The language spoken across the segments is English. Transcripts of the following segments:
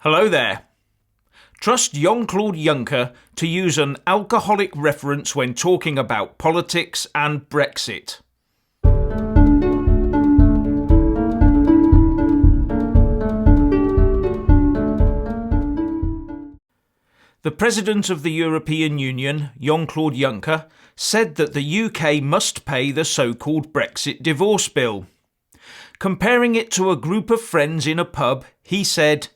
Hello there. Trust Jean-Claude Juncker to use an alcoholic reference when talking about politics and Brexit. The President of the European Union, Jean-Claude Juncker, said that the UK must pay the so-called Brexit divorce bill. Comparing it to a group of friends in a pub, he said,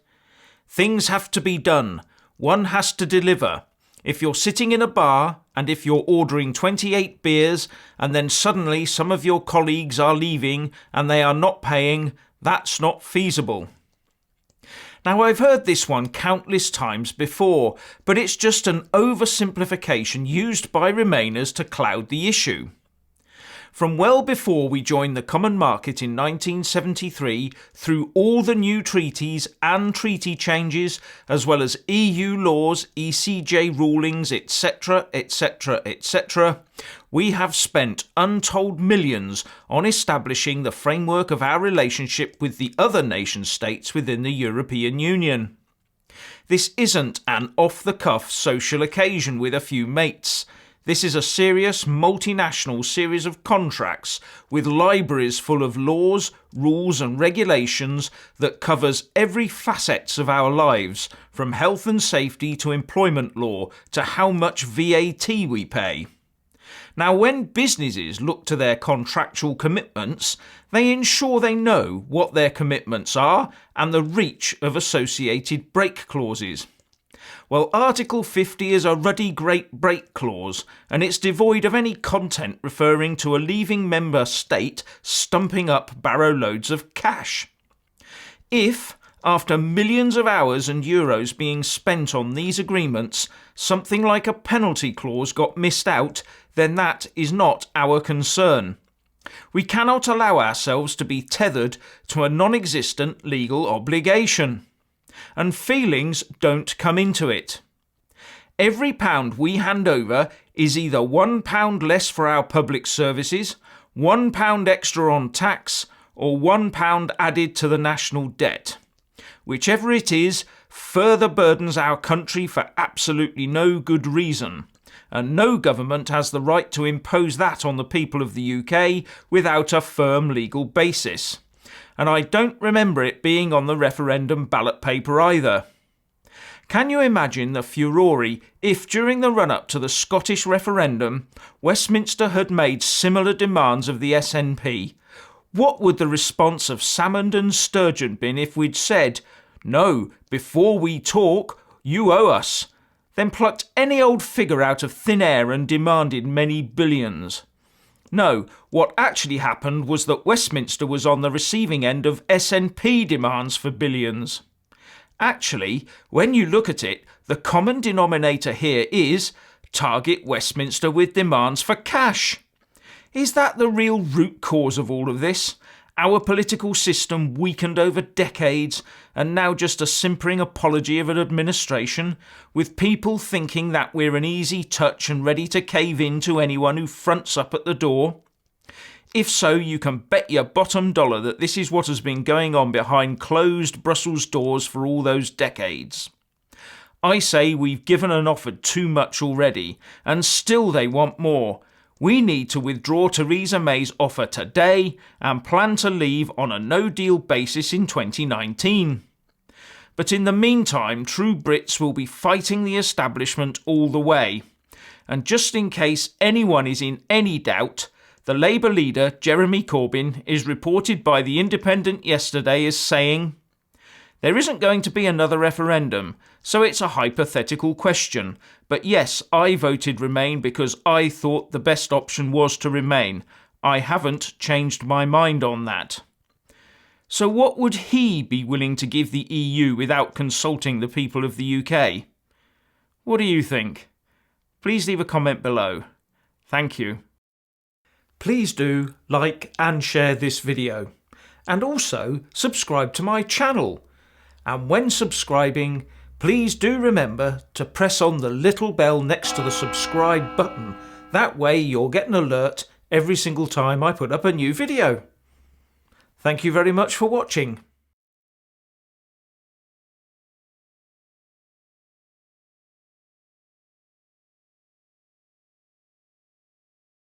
"Things have to be done. One has to deliver. If you're sitting in a bar and if you're ordering 28 beers and then suddenly some of your colleagues are leaving and they are not paying, that's not feasible." Now, I've heard this one countless times before, but it's just an oversimplification used by Remainers to cloud the issue. From well before we joined the common market in 1973, through all the new treaties and treaty changes, as well as EU laws, ECJ rulings, etc., etc., etc., we have spent untold millions on establishing the framework of our relationship with the other nation-states within the European Union. This isn't an off-the-cuff social occasion with a few mates. This is a serious multinational series of contracts with libraries full of laws, rules and regulations that covers every facet of our lives, from health and safety to employment law to how much VAT we pay. Now, when businesses look to their contractual commitments, they ensure they know what their commitments are and the reach of associated break clauses. Well, Article 50 is a ruddy great break clause, and it's devoid of any content referring to a leaving member state stumping up barrow loads of cash. If, after millions of hours and euros being spent on these agreements, something like a penalty clause got missed out, then that is not our concern. We cannot allow ourselves to be tethered to a non-existent legal obligation. And feelings don't come into it. Every pound we hand over is either £1 less for our public services, £1 extra on tax, or £1 added to the national debt. Whichever it is, further burdens our country for absolutely no good reason, and no government has the right to impose that on the people of the UK without a firm legal basis. And I don't remember it being on the referendum ballot paper either. Can you imagine the furore if, during the run-up to the Scottish referendum, Westminster had made similar demands of the SNP? What would the response of Salmond and Sturgeon been if we'd said, "No, before we talk, you owe us," then plucked any old figure out of thin air and demanded many billions? No, what actually happened was that Westminster was on the receiving end of SNP demands for billions. Actually, when you look at it, the common denominator here is target Westminster with demands for cash. Is that the real root cause of all of this? Our political system weakened over decades and now just a simpering apology of an administration, with people thinking that we're an easy touch and ready to cave in to anyone who fronts up at the door? If so, you can bet your bottom dollar that this is what has been going on behind closed Brussels doors for all those decades. I say we've given and offered too much already, and still they want more. We need to withdraw Theresa May's offer today and plan to leave on a no-deal basis in 2019. But in the meantime, true Brits will be fighting the establishment all the way. And just in case anyone is in any doubt, the Labour leader, Jeremy Corbyn, is reported by The Independent yesterday as saying, "There isn't going to be another referendum, so it's a hypothetical question. But yes, I voted Remain because I thought the best option was to remain. I haven't changed my mind on that." So what would he be willing to give the EU without consulting the people of the UK? What do you think? Please leave a comment below. Thank you. Please do like and share this video. And also subscribe to my channel. And when subscribing, please do remember to press on the little bell next to the subscribe button. That way you'll get an alert every single time I put up a new video. Thank you very much for watching.